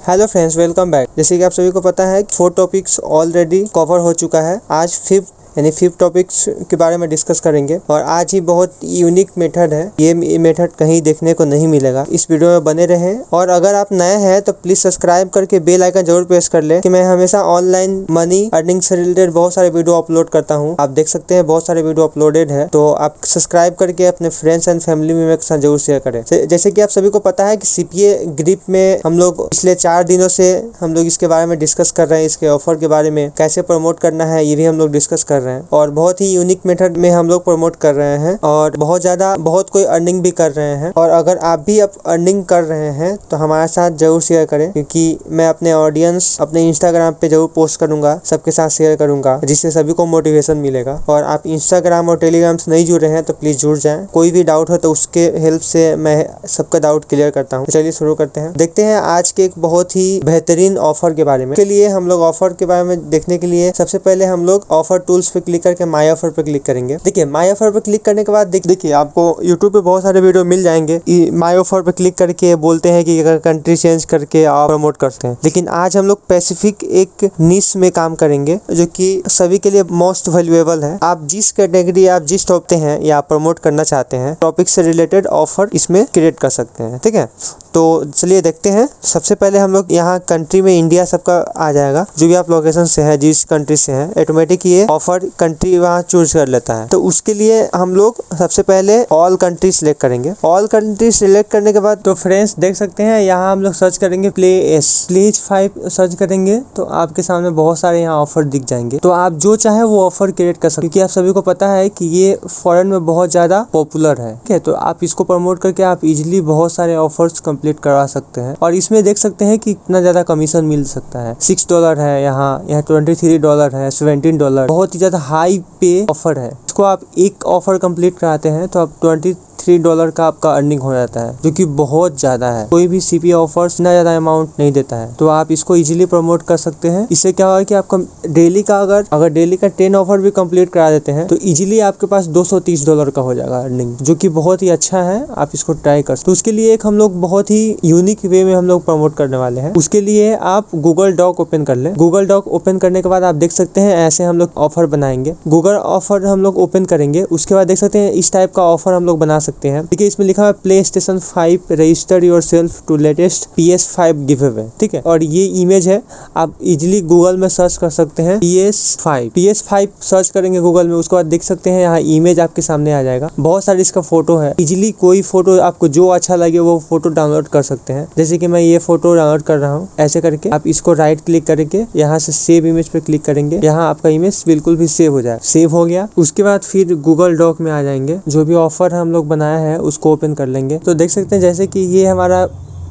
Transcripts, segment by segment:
Hello friends, welcome back. जैसे कि आप सभी को पता है 4 टॉपिक्स ऑलरेडी कवर हो चुका है। आज फिफ्थ टॉपिक्स के बारे में डिस्कस करेंगे और आज ही बहुत यूनिक मेथड है। ये मेथड कहीं देखने को नहीं मिलेगा। इस वीडियो में बने रहें और अगर आप नए हैं तो प्लीज सब्सक्राइब करके बेल आइकन जरूर प्रेस कर ले कि मैं हमेशा ऑनलाइन मनी अर्निंग से रिलेटेड बहुत सारे वीडियो अपलोड करता हूँ। आप देख सकते हैं बहुत सारे वीडियो अपलोडेड है, तो आप सब्सक्राइब करके अपने फ्रेंड्स एंड फैमिली मेंबर के साथ जरूर शेयर करें। जैसे कि आप सभी को पता है कि सीपीए ग्रिप में हम लोग पिछले 4 दिनों से हम लोग इसके बारे में डिस्कस कर रहे हैं। इसके ऑफर के बारे में कैसे प्रमोट करना है ये भी हम लोग डिस्कस कर रहे हैं और बहुत ही यूनिक मेथड में हम लोग प्रमोट कर रहे हैं और बहुत कोई अर्निंग भी कर रहे हैं। और अगर आप भी अर्निंग कर रहे हैं तो हमारे साथ जरूर शेयर करें, क्योंकि मैं अपने ऑडियंस अपने इंस्टाग्राम पे जरूर पोस्ट करूंगा, सबके साथ शेयर करूंगा, जिससे सभी को मोटिवेशन मिलेगा। और आप इंस्टाग्राम और टेलीग्राम से नहीं जुड़े हैं तो प्लीज जुड़ जाएं। कोई भी डाउट हो तो उसके हेल्प से मैं सबका डाउट क्लियर करता हूँ। चलिए शुरू करते हैं। देखते हैं आज के एक बहुत ही बेहतरीन ऑफर के बारे में। के लिए हम लोग ऑफर के बारे में देखने के लिए सबसे पहले हम लोग ऑफर टूल्स पे क्लिक करके माई ऑफर पे क्लिक करेंगे। देखिए माई ऑफर पे क्लिक करने के बाद देखिए आपको यूट्यूब पे बहुत सारे वीडियो मिल जाएंगे। माई ऑफर पे क्लिक करके बोलते हैं कि अगर कंट्री चेंज करके आप प्रमोट कर सकते हैं, लेकिन आज हम लोग स्पेसिफिक एक निश में काम करेंगे जो कि सभी के लिए मोस्ट वैल्यूएबल है। आप जिस कैटेगरी आप जिस टॉपिक हैं या प्रमोट करना चाहते हैं, टॉपिक से रिलेटेड ऑफर इसमें क्रिएट कर सकते हैं। ठीक है, तो चलिए देखते हैं। सबसे पहले हम लोग यहाँ कंट्री में इंडिया सबका आ जाएगा। जो भी आप लोकेशन से है, जिस कंट्री से है, ऑटोमेटिक ये ऑफर कंट्री वहाँ चूज कर लेता है। तो उसके लिए हम लोग सबसे पहले ऑल कंट्री सिलेक्ट करेंगे। ऑल कंट्री सिलेक्ट करने के बाद तो फ्रेंड्स देख सकते हैं यहाँ हम लोग सर्च करेंगे प्लेज 5 सर्च करेंगे तो आपके सामने बहुत सारे यहाँ ऑफर दिख जाएंगे। तो आप जो चाहे वो ऑफर क्रिएट कर सकते हैं, क्योंकि आप सभी को पता है कि ये फॉरेन में बहुत ज्यादा पॉपुलर है। ठीक है, तो आप इसको प्रमोट करके आप इजिली बहुत सारे ऑफर्स कंप्लीट करवा सकते हैं। और इसमें देख सकते हैं कि कितना ज्यादा कमीशन मिल सकता है। $6 है, यहाँ $23 है, $17। बहुत ही ज्यादा हाई पे ऑफर है। इसको आप एक ऑफर कंप्लीट कराते हैं तो आप $23 का आपका अर्निंग हो जाता है, जो कि बहुत ज्यादा है। कोई भी सीपीए ऑफर्स इतना ज्यादा अमाउंट नहीं देता है, तो आप इसको इजीली प्रमोट कर सकते हैं। इससे क्या होगा कि आपका डेली का अगर डेली का 10 ऑफर भी कंप्लीट करा देते हैं तो इजीली आपके पास $230 का हो जाएगा अर्निंग, जो कि बहुत ही अच्छा है। आप इसको ट्राई कर सकते। तो उसके लिए एक हम लोग बहुत ही यूनिक वे में हम लोग प्रमोट करने वाले हैं। उसके लिए आप गूगल डॉक ओपन कर ले। गूगल डॉक ओपन करने के बाद आप देख सकते हैं ऐसे हम लोग ऑफर बनाएंगे। गूगल ऑफर हम लोग ओपन करेंगे, उसके बाद देख सकते हैं इस टाइप का ऑफर हम लोग बना सकते हैं। ठीक है, इसमें लिखा है PlayStation 5 register yourself to latest PS5 give away. ठीक है, और ये इमेज है। आप इजीली गूगल में सर्च कर सकते हैं PS5 सर्च करेंगे गूगल में। उसके बाद देख सकते हैं यहाँ इमेज आपके सामने आ जाएगा। बहुत सारी इसका फोटो है। इजीली कोई फोटो आपको जो अच्छा लगे वो फोटो डाउनलोड कर सकते हैं। जैसे कि मैं ये फोटो डाउनलोड कर रहा हूँ। ऐसे करके आप इसको राइट क्लिक करके यहाँ से सेव इमेज पे क्लिक करेंगे। यहाँ आपका इमेज बिल्कुल भी सेव हो जाए। सेव हो गया, उसके बाद फिर गूगल डॉक में आ जाएंगे। जो भी ऑफर हम लोग बनाया है उसको ओपन कर लेंगे। तो देख सकते हैं जैसे कि ये हमारा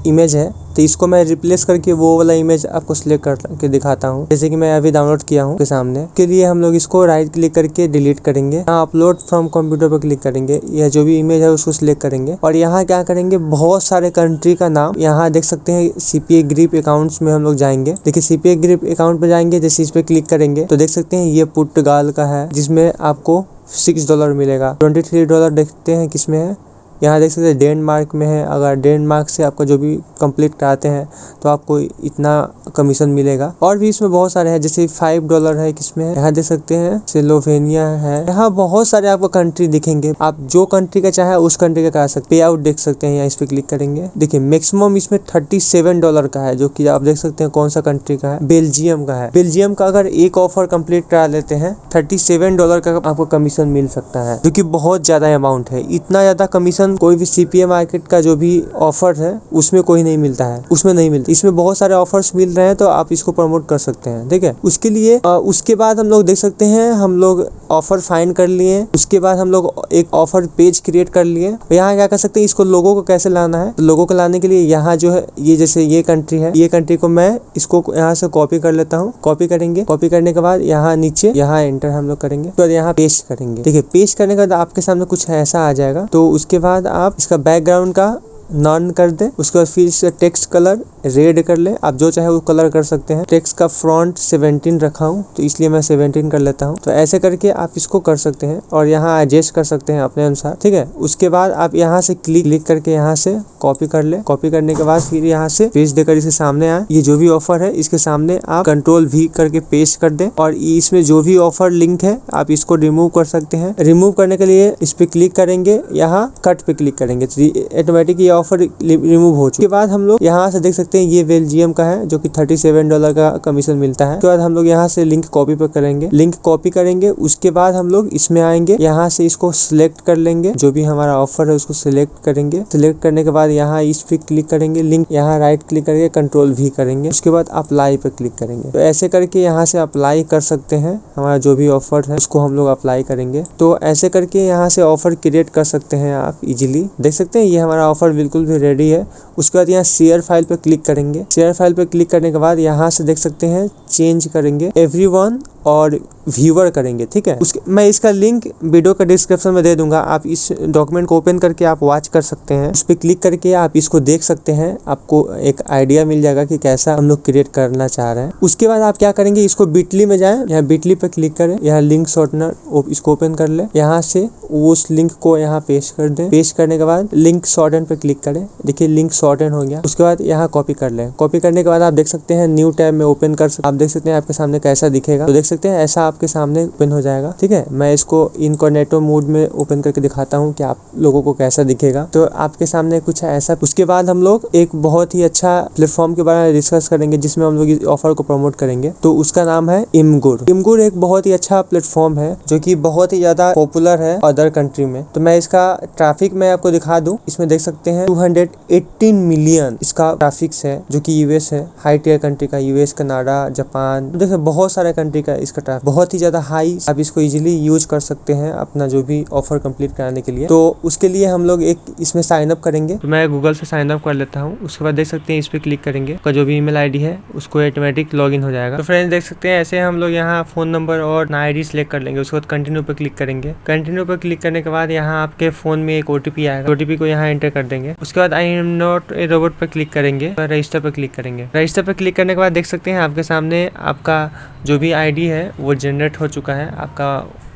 इमेज है, तो इसको मैं रिप्लेस करके वो वाला इमेज आपको सिलेक्ट करके दिखाता हूँ। जैसे कि मैं अभी डाउनलोड किया हूँ के सामने। के लिए हम लोग इसको राइट क्लिक करके डिलीट करेंगे। यहाँ अपलोड फ्रॉम कंप्यूटर पर क्लिक करेंगे। यह जो भी इमेज है उसको सिलेक्ट करेंगे और यहाँ क्या करेंगे, बहुत सारे कंट्री का नाम यहाँ देख सकते हैं। सीपीए ग्रिप अकाउंट्स में हम लोग जाएंगे। देखिए सीपीए ग्रिप अकाउंट पे जाएंगे, जैसे इस पे क्लिक करेंगे तो देख सकते हैं ये पुर्तगाल का है, जिसमें आपको $6 मिलेगा। $23 देखते हैं किसमें है। यहाँ देख सकते हैं डेनमार्क में है। अगर डेनमार्क से आपका जो भी कंप्लीट कराते हैं तो आपको इतना कमीशन मिलेगा। और भी इसमें बहुत सारे हैं, जैसे $5 है किसमें है। यहाँ देख सकते हैं स्लोवेनिया है। यहाँ बहुत सारे आपको कंट्री दिखेंगे। आप जो कंट्री का चाहे उस कंट्री का करा सकते हैं। पे आउट देख सकते हैं, यहाँ इस पे क्लिक करेंगे। देखिए मैक्सिमम इसमें $37 का है, जो कि आप देख सकते हैं कौन सा कंट्री का है, बेल्जियम का है। बेल्जियम का अगर एक ऑफर कंप्लीट करा लेते हैं $37 का आपको कमीशन मिल सकता है, जो कि बहुत ज्यादा अमाउंट है। इतना ज्यादा कमीशन कोई भी सीपीए मार्केट का जो भी ऑफर है उसमें कोई नहीं मिलता है, उसमें नहीं मिलता। इसमें बहुत सारे ऑफर्स मिल रहे हैं, तो आप इसको प्रमोट कर सकते हैं। ठीक है, उसके लिए उसके बाद हम लोग देख सकते हैं हम लोग ऑफर फाइंड कर लिए। उसके बाद हम लोग एक ऑफर पेज क्रिएट कर लिए। यहाँ क्या कर सकते हैं, इसको लोगों को कैसे लाना है। तो लोगों को लाने के लिए यहाँ जो है, ये जैसे ये कंट्री है, ये कंट्री को मैं इसको यहाँ से कॉपी कर लेता हूँ। कॉपी करेंगे, कॉपी करने के बाद यहाँ नीचे यहाँ एंटर हम लोग करेंगे, तो यहाँ पेस्ट करेंगे। देखिए पेस्ट करने के बाद आपके सामने कुछ ऐसा आ जाएगा। तो उसके बाद आप इसका बैकग्राउंड का नॉन कर दें। उसके बाद फिर इसका टेक्स्ट कलर रेड कर ले, आप जो चाहे वो कलर कर सकते हैं। टेक्स्ट का फ्रंट 17 रखा हूँ तो इसलिए मैं 17 कर लेता हूँ। तो ऐसे करके आप इसको कर सकते हैं और यहाँ एडजस्ट कर सकते हैं अपने अनुसार, ठीक है। उसके बाद आप यहाँ से क्लिक करके यहाँ से कॉपी कर ले। कॉपी करने के बाद फिर यहाँ से पेस्ट देकर इसके सामने आए, ये जो भी ऑफर है इसके सामने आप Ctrl+V करके पेस्ट कर दें और इसमें जो भी ऑफर लिंक है आप इसको रिमूव कर सकते हैं। रिमूव करने के लिए इस पे क्लिक करेंगे, यहाँ कट पे क्लिक करेंगे तो ऑटोमेटिक ये ऑफर रिमूव हो चुके। उसके बाद हम लोग यहाँ से देख सकते हैं ये बेल्जियम का है जो कि $37 का कमीशन मिलता है। उसके बाद हम लोग यहाँ से लिंक कॉपी पे करेंगे, लिंक कॉपी करेंगे। उसके बाद हम लोग इसमें आएंगे, यहाँ से इसको सिलेक्ट कर लेंगे, जो भी हमारा ऑफर है उसको सिलेक्ट करेंगे। सिलेक्ट करने के बाद यहाँ इस पे क्लिक करेंगे, लिंक यहाँ राइट क्लिक करके Ctrl+V करेंगे। उसके बाद अप्लाई पे क्लिक करेंगे। तो ऐसे करके यहाँ से अप्लाई कर सकते हैं, हमारा जो भी ऑफर है उसको हम लोग अप्लाई करेंगे। तो ऐसे करके यहाँ से ऑफर क्रिएट कर सकते हैं आप इजीली। देख सकते हैं ये हमारा ऑफर बिल्कुल भी रेडी है। उसके बाद यहाँ शेयर फाइल पे क्लिक करेंगे। शेयर फाइल पे क्लिक करने के बाद यहाँ से देख सकते हैं चेंज करेंगे एवरीवन और व्यूअर करेंगे, ठीक है। मैं इसका लिंक वीडियो का डिस्क्रिप्शन में दे दूंगा, आप इस डॉक्यूमेंट को ओपन करके आप वॉच कर सकते हैं। उस पर क्लिक करके आप इसको देख सकते हैं, आपको एक आइडिया मिल जाएगा कि कैसा हम लोग क्रिएट करना चाह रहे हैं। उसके बाद आप क्या करेंगे, इसको बिटली में जाएं, यहाँ बिटली पे क्लिक करें, यहाँ लिंक शॉर्टनर इसको ओपन कर ले, यहाँ से उस लिंक को यहाँ पेस्ट कर दें। पेस्ट करने के बाद लिंक शॉर्टन पे क्लिक करें, देखिए लिंक शॉर्टन हो गया। उसके बाद यहाँ कॉपी कर लें। कॉपी करने के बाद आप देख सकते हैं न्यू टैब में ओपन कर सकते हैं। आप देख सकते हैं आपके सामने कैसा दिखेगा, तो देख सकते हैं ऐसा आपके सामने ओपन हो जाएगा, ठीक है। मैं इसको इनकॉग्निटो मोड में ओपन करके दिखाता हूँ कि आप लोगों को कैसा दिखेगा। तो आपके सामने कुछ ऐसा। उसके बाद हम लोग एक बहुत ही अच्छा प्लेटफॉर्म के बारे में डिस्कस करेंगे जिसमें हम लोग इस ऑफर को प्रमोट करेंगे। तो उसका नाम है इमगुर। इमगुर एक बहुत ही अच्छा प्लेटफॉर्म है जो कि बहुत ही ज्यादा पॉपुलर है अदर कंट्री में। तो मैं इसका ट्रैफिक मैं आपको दिखा दूं, इसमें देख सकते हैं 218 मिलियन इसका ट्रैफिक है जो कि यूएस है, हाई टियर कंट्री का, यूएस, कनाडा, जापान, देखिए बहुत सारे कंट्री का इसका ट्रैफिक बहुत ही ज्यादा हाई। आप इसको इजीली यूज कर सकते हैं अपना जो भी ऑफर कंप्लीट कराने के लिए। तो उसके लिए हम लोग एक इसमें साइन अप करेंगे। तो मैं गूगल से साइन अप कर लेता हूँ। उसके बाद देख सकते हैं इस पे क्लिक करेंगे, उसका जो भी ईमेल आईडी है उसको ऑटोमेटिक लॉगिन हो जाएगा। तो फ्रेंड्स देख सकते हैं ऐसे हम लोग यहाँ फोन नंबर और आईडी सिलेक्ट कर लेंगे। उसके बाद कंटिन्यू पे क्लिक करेंगे। कंटिन्यू पे क्लिक करने के बाद यहाँ आपके फोन में एक ओटीपी आएगा, ओटीपी को यहाँ एंटर कर देंगे। उसके बाद I am not a robot पे क्लिक करेंगे, रजिस्टर पे क्लिक करेंगे। रजिस्टर पे क्लिक करने के बाद देख सकते हैं आपके सामने आपका जो भी आईडी है वो जनरेट हो चुका है, आपका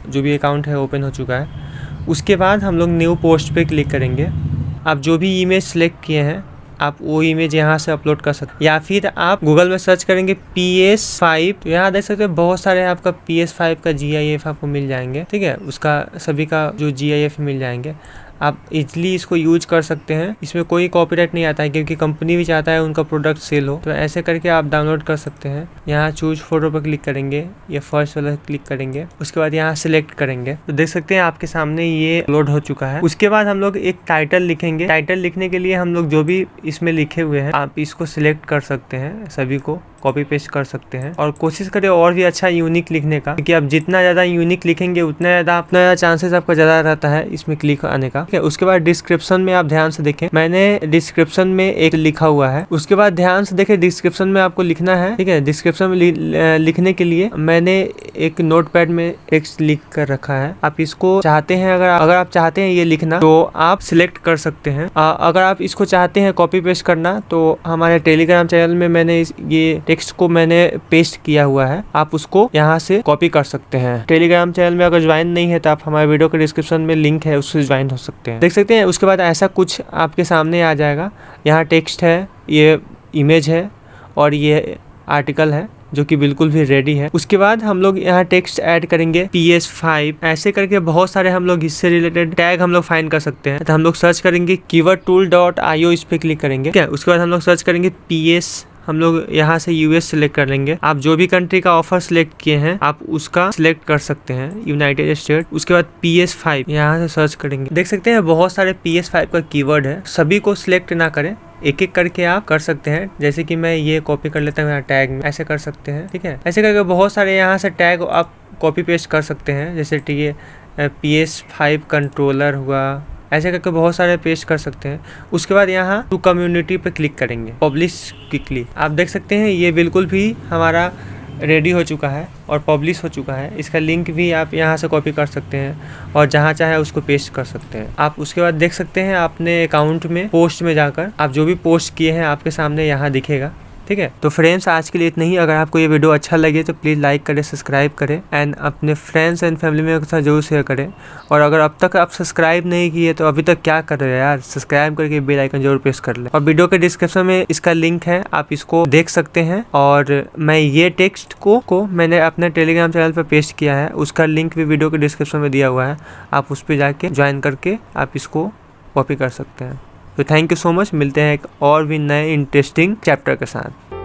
जो भी अकाउंट है ओपन हो चुका है। उसके बाद हम लोग न्यू पोस्ट पे क्लिक करेंगे। आप जो भी इमेज सेलेक्ट किए हैं आप वो इमेज यहाँ से अपलोड कर सकते हैं, या फिर आप गूगल में सर्च करेंगे PS5। तो यहाँ देख सकते हैं बहुत सारे आपका PS5 का GIF आपको मिल जाएंगे, ठीक है। उसका सभी का जो GIF मिल जाएंगे, आप इजीली इसको यूज कर सकते हैं। इसमें कोई कॉपीराइट नहीं आता है क्योंकि कंपनी भी चाहता है उनका प्रोडक्ट सेल हो। तो ऐसे करके आप डाउनलोड कर सकते हैं। यहाँ चूज फोटो पर क्लिक करेंगे, ये फर्स्ट वाला क्लिक करेंगे। उसके बाद यहाँ सिलेक्ट करेंगे तो देख सकते हैं आपके सामने ये लोड हो चुका है। उसके बाद हम लोग एक टाइटल लिखेंगे। टाइटल लिखने के लिए हम लोग जो भी इसमें लिखे हुए हैं आप इसको सिलेक्ट कर सकते हैं, सभी को कॉपी पेस्ट कर सकते हैं और कोशिश करें और भी अच्छा यूनिक लिखने का, क्योंकि आप जितना ज़्यादा यूनिक लिखेंगे उतना ज़्यादा चांसेस आपका ज़्यादा रहता है इसमें क्लिक आने का, ठीक है। उसके बाद डिस्क्रिप्शन में आप ध्यान से देखें, मैंने डिस्क्रिप्शन में एक लिखा हुआ है। उसके बाद ध्यान से देखें डिस्क्रिप्शन में आपको लिखना है, ठीक है। डिस्क्रिप्शन में लिखने के लिए मैंने एक नोटपैड में टेक्स्ट लिख कर रखा है। आप इसको चाहते हैं, अगर आप चाहते हैं ये लिखना तो आप सिलेक्ट कर सकते हैं। अगर आप इसको चाहते हैं कॉपी पेस्ट करना तो हमारे टेलीग्राम चैनल में मैंने ये टेक्स्ट को मैंने पेस्ट किया हुआ है, आप उसको यहाँ से कॉपी कर सकते हैं। टेलीग्राम चैनल में अगर ज्वाइन नहीं है तो आप हमारे वीडियो के डिस्क्रिप्शन में लिंक है, उससे ज्वाइन हो सकते हैं। देख सकते हैं उसके बाद ऐसा कुछ आपके सामने आ जाएगा। यहाँ टेक्स्ट है, ये इमेज है और ये आर्टिकल है जो कि बिल्कुल भी रेडी है। उसके बाद हम लोग यहाँ टेक्स्ट ऐड करेंगे PS5, ऐसे करके बहुत सारे हम लोग इससे रिलेटेड टैग हम लोग फाइंड कर सकते हैं। तो हम लोग सर्च करेंगे keywordtool.io, इस पे क्लिक करेंगे, ठीक है। उसके बाद हम लोग सर्च करेंगे PS, हम लोग यहाँ से US सिलेक्ट कर लेंगे। आप जो भी कंट्री का ऑफर सिलेक्ट किए हैं आप उसका सिलेक्ट कर सकते हैं, यूनाइटेड स्टेट। उसके बाद PS5 यहाँ से सर्च करेंगे। देख सकते हैं बहुत सारे PS5 का कीवर्ड है, सभी को सिलेक्ट ना करें, एक एक करके आप कर सकते हैं। जैसे कि मैं ये कॉपी कर लेता हूँ यहाँ टैग में, ऐसे कर सकते हैं, ठीक है। ऐसे करके बहुत सारे यहाँ से टैग आप कॉपी पेस्ट कर सकते हैं, जैसे PS5 कंट्रोलर हुआ, ऐसे करके बहुत सारे पेस्ट कर सकते हैं। उसके बाद यहाँ टू कम्युनिटी पे क्लिक करेंगे, पब्लिश क्विकली। आप देख सकते हैं ये बिल्कुल भी हमारा रेडी हो चुका है और पब्लिश हो चुका है। इसका लिंक भी आप यहाँ से कॉपी कर सकते हैं और जहाँ चाहे उसको पेस्ट कर सकते हैं। आप उसके बाद देख सकते हैं अपने अकाउंट में पोस्ट में जाकर आप जो भी पोस्ट किए हैं आपके सामने यहाँ दिखेगा। ठीक है, तो फ्रेंड्स आज के लिए इतना ही। अगर आपको ये वीडियो अच्छा लगे तो प्लीज़ लाइक करें, सब्सक्राइब करें एंड अपने फ्रेंड्स एंड फैमिली मेंबर के साथ जरूर शेयर करें। और अगर अब तक आप सब्सक्राइब नहीं किए तो अभी तक क्या कर रहे हो यार, सब्सक्राइब करके बेल आइकन जरूर प्रेस कर लें। और वीडियो के डिस्क्रिप्शन में इसका लिंक है, आप इसको देख सकते हैं। और मैं ये टेक्स्ट को मैंने अपने टेलीग्राम चैनल पर पेस्ट किया है, उसका लिंक भी वीडियो के डिस्क्रिप्शन में दिया हुआ है। आप उस पर जाके ज्वाइन करके आप इसको कॉपी कर सकते हैं। तो थैंक यू सो मच, मिलते हैं एक और भी नए इंटरेस्टिंग चैप्टर के साथ।